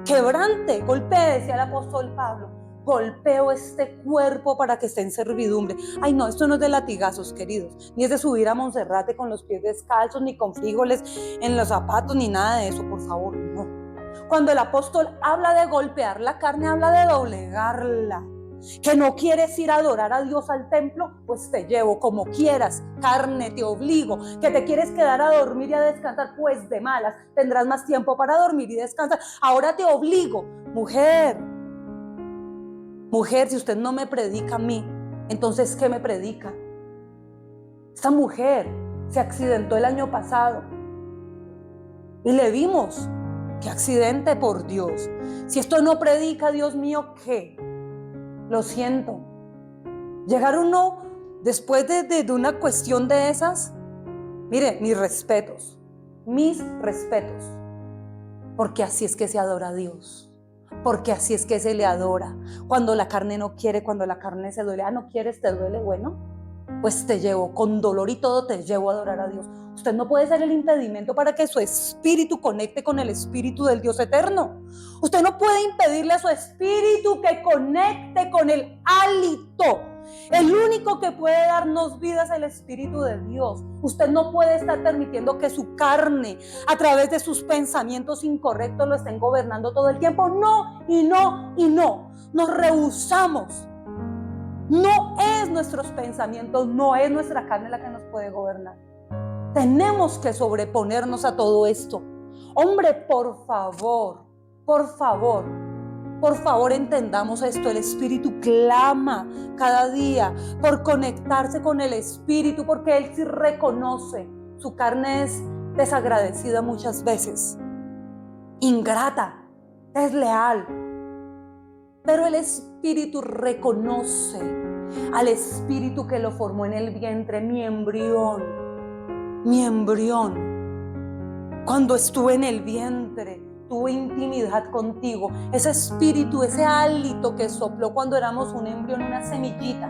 Quebrante, golpee, decía el apóstol Pablo. Golpeo este cuerpo para que esté en servidumbre. Ay, no, esto no es de latigazos, queridos, ni es de subir a Monserrate con los pies descalzos, ni con frijoles en los zapatos, ni nada de eso, por favor, no. Cuando el apóstol habla de golpear la carne, habla de doblegarla. Que no quieres ir a adorar a Dios al templo, pues te llevo como quieras, carne, te obligo. Que te quieres quedar a dormir y a descansar, pues de malas, tendrás más tiempo para dormir y descansar. Ahora te obligo. Mujer, si usted no me predica a mí, entonces ¿qué me predica? Esta mujer se accidentó el año pasado y le vimos. ¡Qué accidente, por Dios! Si esto no predica, Dios mío, ¿qué? Lo siento. Llegar uno después de una cuestión de esas, mire, mis respetos, porque así es que se adora a Dios, porque así es que se le adora. Cuando la carne no quiere, cuando la carne se duele, no quieres, te duele, bueno, pues te llevo, con dolor y todo te llevo a adorar a Dios. Usted no puede ser el impedimento para que su espíritu conecte con el espíritu del Dios eterno. Usted no puede impedirle a su espíritu que conecte con el hálito. El único que puede darnos vida es el Espíritu de Dios. Usted no puede estar permitiendo que su carne, a través de sus pensamientos incorrectos, lo estén gobernando todo el tiempo. No, y no, y no. Nos rehusamos. No es nuestros pensamientos, no es nuestra carne la que nos puede gobernar. Tenemos que sobreponernos a todo esto. Hombre, por favor, entendamos esto. El Espíritu clama cada día por conectarse con el Espíritu, porque Él sí reconoce. Su carne es desagradecida muchas veces, ingrata, desleal. Pero el Espíritu reconoce al Espíritu que lo formó en el vientre, mi embrión. Cuando estuve en el vientre, tuve intimidad contigo. Ese espíritu, ese hálito que sopló cuando éramos un embrión, una semillita.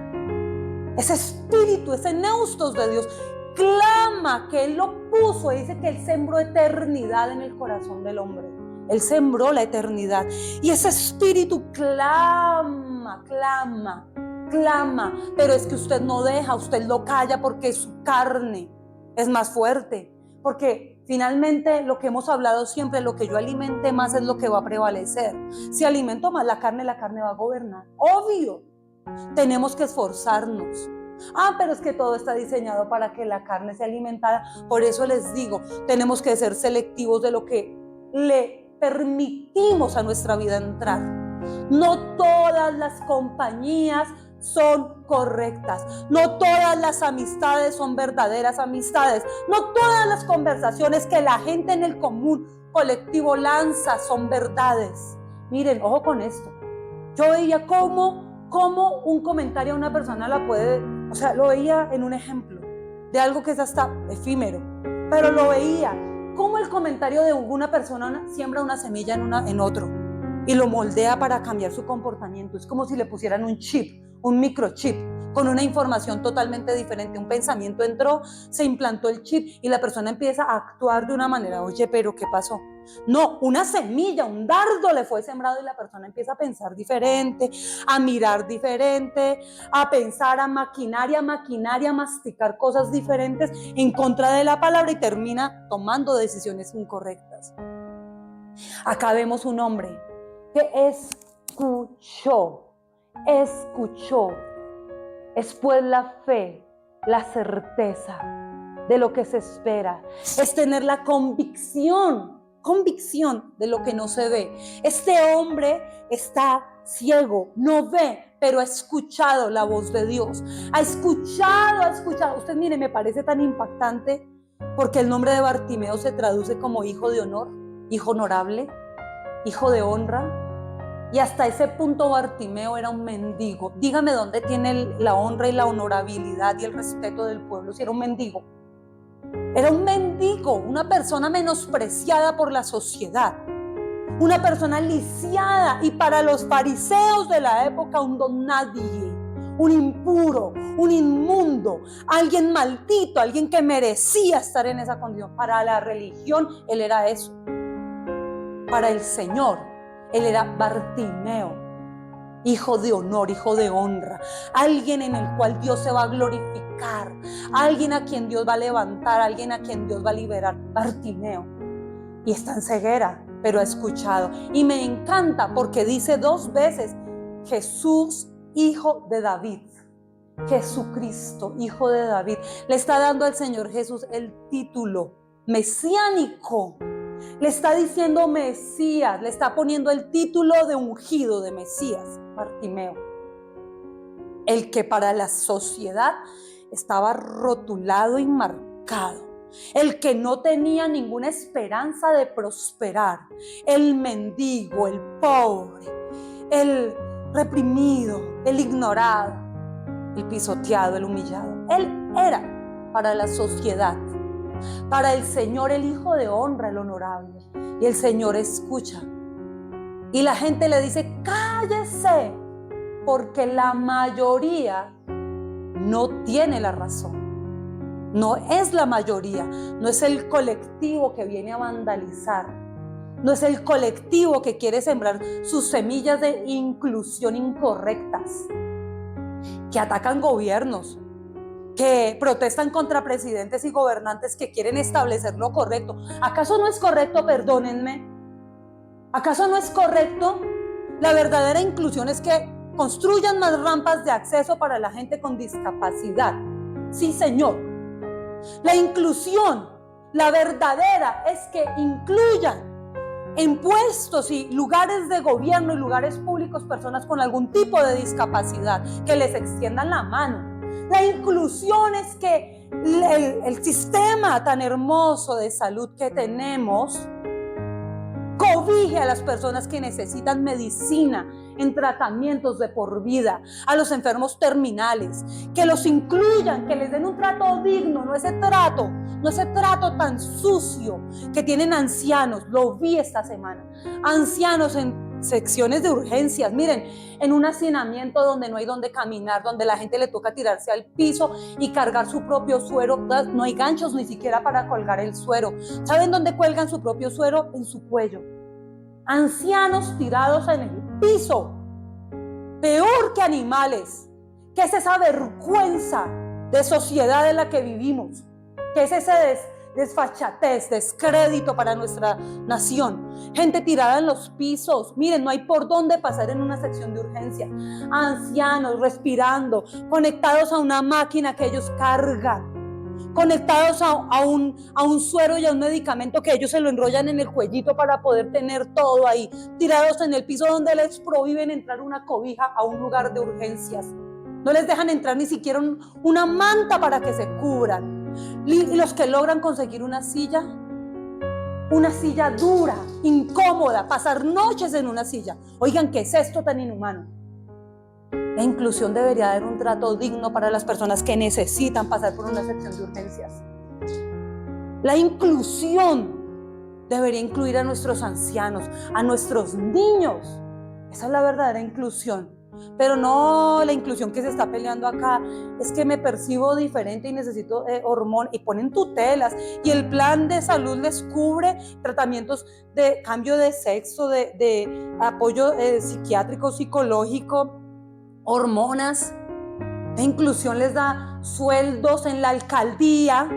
Ese espíritu, ese neustos de Dios, clama que Él lo puso. Dice que Él sembró eternidad en el corazón del hombre. Él sembró la eternidad. Y ese espíritu clama. Pero es que usted no deja, usted lo calla porque su carne es más fuerte. Porque finalmente lo que hemos hablado siempre, lo que yo alimente más es lo que va a prevalecer. Si alimento más la carne va a gobernar. Obvio, tenemos que esforzarnos. Pero es que todo está diseñado para que la carne sea alimentada. Por eso les digo, tenemos que ser selectivos de lo que le permitimos a nuestra vida entrar. No todas las compañías son correctas. No todas las amistades son verdaderas amistades. No todas las conversaciones que la gente en el común colectivo lanza son verdades. Miren, ojo con esto. Yo veía cómo un comentario a una persona lo veía en un ejemplo de algo que es hasta efímero, pero lo veía cómo el comentario de una persona siembra una semilla en otro y lo moldea para cambiar su comportamiento. Es como si le pusieran un chip, un microchip, con una información totalmente diferente. Un pensamiento entró, se implantó el chip y la persona empieza a actuar de una manera. Oye, pero ¿qué pasó? No, una semilla, un dardo le fue sembrado y la persona empieza a pensar diferente, a mirar diferente, a pensar, a maquinar y a masticar cosas diferentes en contra de la palabra y termina tomando decisiones incorrectas. Acá vemos un hombre que escuchó. Es pues la fe, la certeza de lo que se espera. Es tener la convicción de lo que no se ve. Este hombre está ciego, no ve, pero ha escuchado la voz de Dios. Ha escuchado. Usted mire, me parece tan impactante porque el nombre de Bartimeo se traduce como hijo de honor, hijo honorable, hijo de honra. Y hasta ese punto Bartimeo era un mendigo. Dígame dónde tiene la honra y la honorabilidad y el respeto del pueblo si era un mendigo. Era un mendigo, una persona menospreciada por la sociedad, una persona lisiada y para los fariseos de la época un don nadie, un impuro, un inmundo, alguien maldito, alguien que merecía estar en esa condición. Para la religión él era eso. Para el Señor él era Bartimeo, hijo de honor, hijo de honra, alguien en el cual Dios se va a glorificar, alguien a quien Dios va a levantar, alguien a quien Dios va a liberar. Bartimeo. Y está en ceguera, pero ha escuchado. Y me encanta porque dice 2 veces Jesús, hijo de David. Jesucristo, hijo de David. Le está dando al Señor Jesús el título mesiánico. Le está diciendo Mesías, le está poniendo el título de ungido de Mesías, Bartimeo. El que para la sociedad estaba rotulado y marcado. El que no tenía ninguna esperanza de prosperar. El mendigo, el pobre, el reprimido, el ignorado, el pisoteado, el humillado. Él era para la sociedad. Para el Señor el hijo de honra, el honorable. Y el Señor escucha. Y la gente le dice, cállese, porque la mayoría no tiene la razón. No es la mayoría, no es el colectivo que viene a vandalizar. No es el colectivo que quiere sembrar sus semillas de inclusión incorrectas, que atacan gobiernos, que protestan contra presidentes y gobernantes que quieren establecer lo correcto. ¿Acaso no es correcto? Perdónenme. ¿Acaso no es correcto? La verdadera inclusión es que construyan más rampas de acceso para la gente con discapacidad. Sí, señor. La inclusión, la verdadera, es que incluyan en puestos y lugares de gobierno y lugares públicos personas con algún tipo de discapacidad, que les extiendan la mano. La inclusión es que el sistema tan hermoso de salud que tenemos cobije a las personas que necesitan medicina en tratamientos de por vida, a los enfermos terminales, que los incluyan, que les den un trato digno, no ese trato tan sucio que tienen ancianos. Lo vi esta semana, ancianos en secciones de urgencias, miren, en un hacinamiento donde no hay donde caminar, donde la gente le toca tirarse al piso y cargar su propio suero. No hay ganchos ni siquiera para colgar el suero. ¿Saben dónde cuelgan su propio suero? En su cuello. Ancianos tirados en el piso, peor que animales. ¿Qué es esa vergüenza de sociedad en la que vivimos? ¿Qué es ese desfachatez, descrédito para nuestra nación? Gente tirada en los pisos, miren, no hay por dónde pasar en una sección de urgencia. Ancianos respirando, conectados a una máquina que ellos cargan, conectados a un suero y a un medicamento que ellos se lo enrollan en el cuellito para poder tener todo ahí, tirados en el piso donde les prohíben entrar una cobija a un lugar de urgencias. No les dejan entrar ni siquiera una manta para que se cubran. Y los que logran conseguir una silla dura, incómoda, pasar noches en una silla. Oigan, ¿qué es esto tan inhumano? La inclusión debería dar un trato digno para las personas que necesitan pasar por una sección de urgencias. La inclusión debería incluir a nuestros ancianos, a nuestros niños. Esa es la verdadera inclusión. Pero no la inclusión que se está peleando acá, es que me percibo diferente y necesito hormonas, y ponen tutelas, y el plan de salud les cubre tratamientos de cambio de sexo, de apoyo psiquiátrico, psicológico, hormonas. La inclusión les da sueldos en la alcaldía.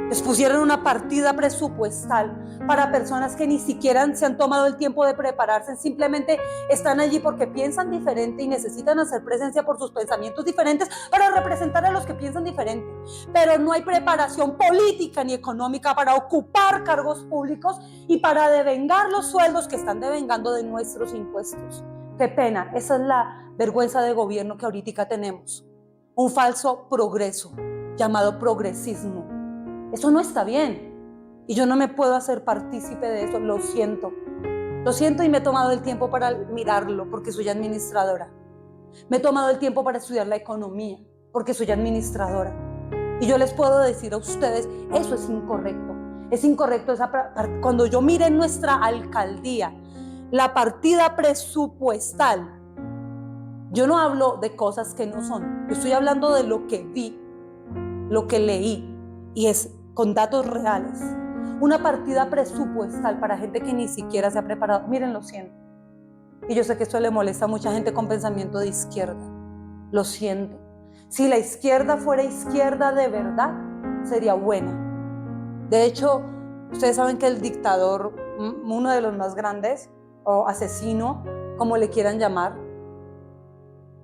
Les pusieron una partida presupuestal para personas que ni siquiera se han tomado el tiempo de prepararse, simplemente están allí porque piensan diferente y necesitan hacer presencia por sus pensamientos diferentes para representar a los que piensan diferente. Pero no hay preparación política ni económica para ocupar cargos públicos y para devengar los sueldos que están devengando de nuestros impuestos. Qué pena, esa es la vergüenza de gobierno que ahorita tenemos. Un falso progreso llamado progresismo. Eso no está bien y yo no me puedo hacer partícipe de eso, lo siento y me he tomado el tiempo para mirarlo porque soy administradora. Me he tomado el tiempo para estudiar la economía porque soy administradora. Y yo les puedo decir a ustedes, eso es incorrecto. Es incorrecto cuando yo mire en nuestra alcaldía la partida presupuestal. Yo no hablo de cosas que no son. Yo estoy hablando de lo que vi, lo que leí, y es con datos reales. Una partida presupuestal para gente que ni siquiera se ha preparado. Miren, lo siento. Y yo sé que esto le molesta a mucha gente con pensamiento de izquierda. Lo siento. Si la izquierda fuera izquierda de verdad, sería buena. De hecho, ustedes saben que el dictador, uno de los más grandes, o asesino, como le quieran llamar,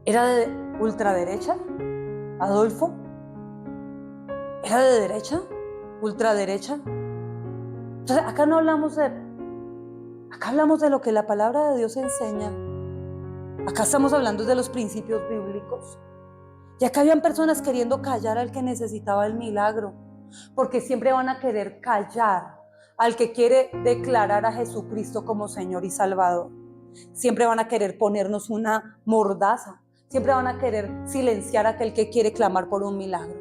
era de ultraderecha. Adolfo era de derecha, ultraderecha. Entonces acá hablamos de lo que la palabra de Dios enseña. Acá estamos hablando de los principios bíblicos. Y acá habían personas queriendo callar al que necesitaba el milagro, porque siempre van a querer callar al que quiere declarar a Jesucristo como Señor y Salvador. Siempre van a querer ponernos una mordaza, siempre van a querer silenciar a aquel que quiere clamar por un milagro.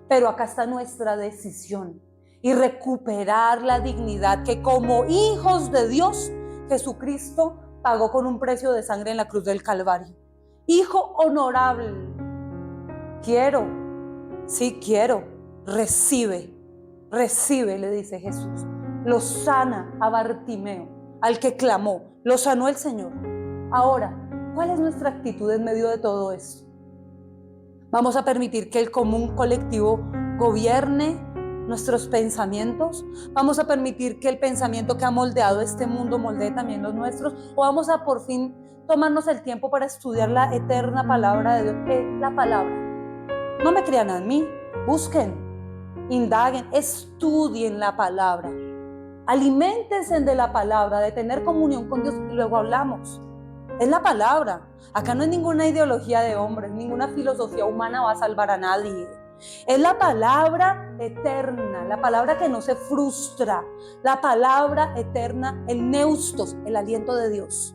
Pero acá está nuestra decisión y recuperar la dignidad que como hijos de Dios, Jesucristo pagó con un precio de sangre en la cruz del Calvario. Hijo honorable, sí quiero, recibe, le dice Jesús. Lo sana a Bartimeo, al que clamó, lo sanó el Señor. Ahora, ¿cuál es nuestra actitud en medio de todo esto? ¿Vamos a permitir que el común colectivo gobierne nuestros pensamientos? ¿Vamos a permitir que el pensamiento que ha moldeado este mundo moldee también los nuestros? ¿O vamos a por fin tomarnos el tiempo para estudiar la eterna palabra de Dios? La palabra. No me crean a mí, busquen indaguen, estudien la palabra. Aliméntense de la palabra, de tener comunión con Dios y luego hablamos. Es la palabra. Acá no hay ninguna ideología de hombres, ninguna filosofía humana va a salvar a nadie. Es la palabra eterna, la palabra que no se frustra, la palabra eterna, el neustos, el aliento de Dios.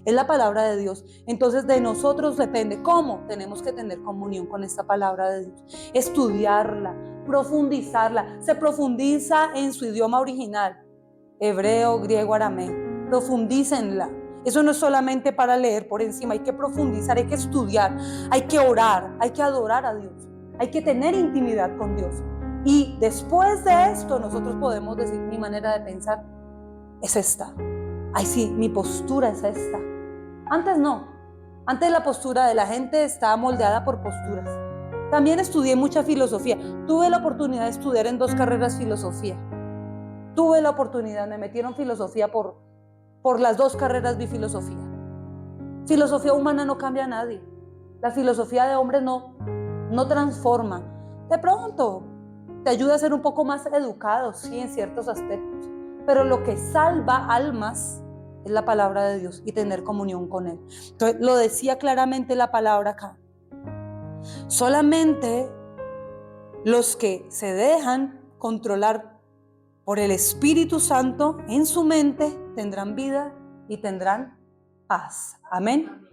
Es la palabra de Dios. Entonces de nosotros depende cómo tenemos que tener comunión con esta palabra de Dios. Estudiarla, profundizarla. Se profundiza en su idioma original, hebreo, griego, arameo. Profundícenla. Eso no es solamente para leer por encima, hay que profundizar, hay que estudiar, hay que orar, hay que adorar a Dios, hay que tener intimidad con Dios. Y después de esto nosotros podemos decir, mi manera de pensar es esta. Ay, sí, mi postura es esta. Antes no. Antes la postura de la gente estaba moldeada por posturas. También estudié mucha filosofía. Tuve la oportunidad de estudiar en 2 carreras filosofía. Tuve la oportunidad, me metieron filosofía por las 2 carreras vi filosofía. Filosofía humana no cambia a nadie. La filosofía de hombres no transforma. De pronto te ayuda a ser un poco más educado, sí, en ciertos aspectos. Pero lo que salva almas es la palabra de Dios y tener comunión con Él. Entonces, lo decía claramente la palabra acá. Solamente los que se dejan controlar por el Espíritu Santo en su mente tendrán vida y tendrán paz. Amén.